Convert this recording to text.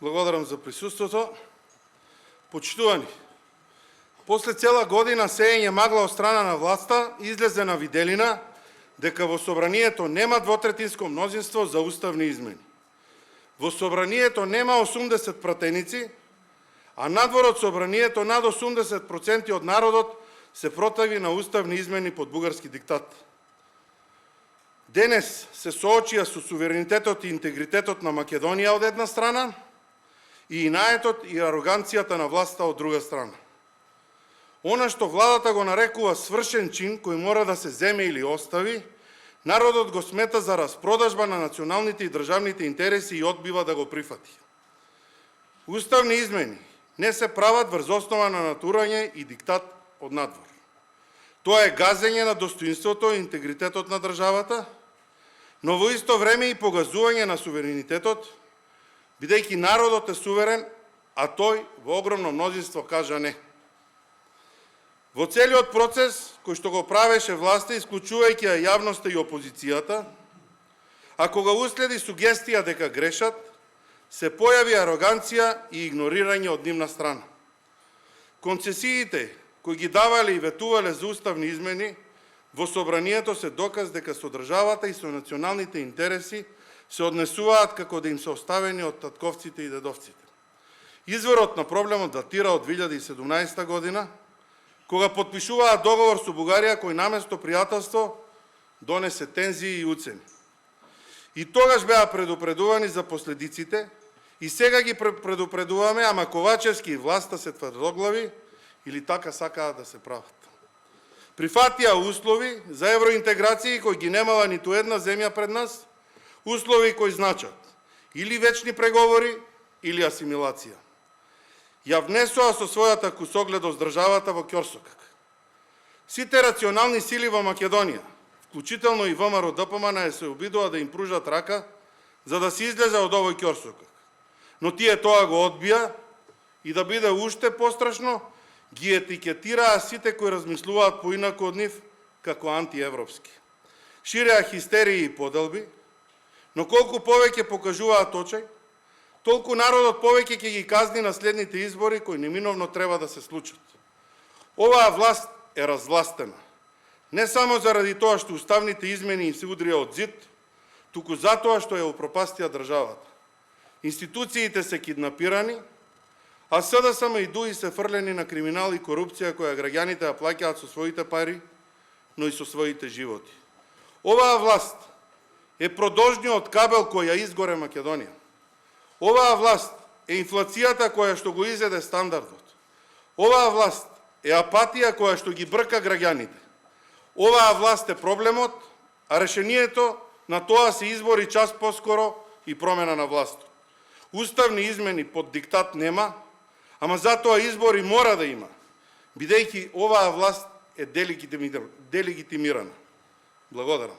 Благодарам за присуството. Почитувани, после цела година сеење магла од страна на власта, излезе на виделина дека во Собранието нема двотретинско мнозинство за уставни измени. Во Собранието нема 80 пратеници, а надвор од Собранието над 80% од народот се противи на уставни измени под бугарски диктат. Денес се соочија со суверенитетот и интегритетот на Македонија од една страна и инаетот и ароганцијата на власта од друга страна. Она што владата го нарекува свршен чин кој мора да се земе или остави, народот го смета за распродажба на националните и државните интереси и одбива да го прифати. Уставни измени не се прават врз основа на натурање и диктат од надвор. Тоа е газење на достоинството и интегритетот на државата, но во исто време и погазување на суверенитетот, бидејќи народот е суверен, а тој во огромно мнозинство кажа не. Во целиот процес, кој што го правеше власта, исклучувајќи ја јавноста и опозицијата, а кога уследи сугестија дека грешат, се појави ароганција и игнорирање од нивна страна. Концесиите кои ги давале и ветувале за уставни измени во Собранието се доказ дека со државата и со националните интереси се однесуваат како да им се оставени од татковците и дедовците. Изворот на проблемот датира од 2017 година, кога потпишуваат договор со Бугарија кој наместо пријателство донесе тензии и уцени. И тогаш беа предупредувани за последиците и сега ги предупредуваме, ама Ковачевски и власта се тврдоглави или така сакаат да се прават. Прифатија услови за евроинтеграции кои ги немала ниту една земја пред нас, услови кои значат или вечни преговори, или асимилација. Ја внесоа со својата кусогледост државата во ќорсокак. Сите рационални сили во Македонија, вклучително и ВМРО ДПМН, се обидува да им пружат рака за да се излезе од овој ќорсокак. Но тие тоа го одбија и да биде уште пострашно, ги етикетираа сите кои размислуваат поинаку од нив како антиевропски. Ширеа хистерии и поделби, но колку повеќе покажуваат очај, толку народот повеќе ќе ги казни на следните избори кои неминовно треба да се случат. Оваа власт е развластена. Не само заради тоа што уставните измени им се удрија од зид, туку затоа што ја упропастија државата. Институциите се киднапирани, а СДСМ и ДУИ се фрлени на криминал и корупција која граѓаните ја плаќаат со своите пари, но и со своите животи. Оваа власт е продолжниот кабел кој ја изгоре Македонија. Оваа власт е инфлацијата која што го изеде стандардот. Оваа власт е апатија која што ги брка граѓаните. Оваа власт е проблемот, а решението на тоа се избори час поскоро и промена на властот. Уставни измени под диктат нема, ама затоа избори мора да има, бидејќи оваа власт е делегитимирана. Благодарам.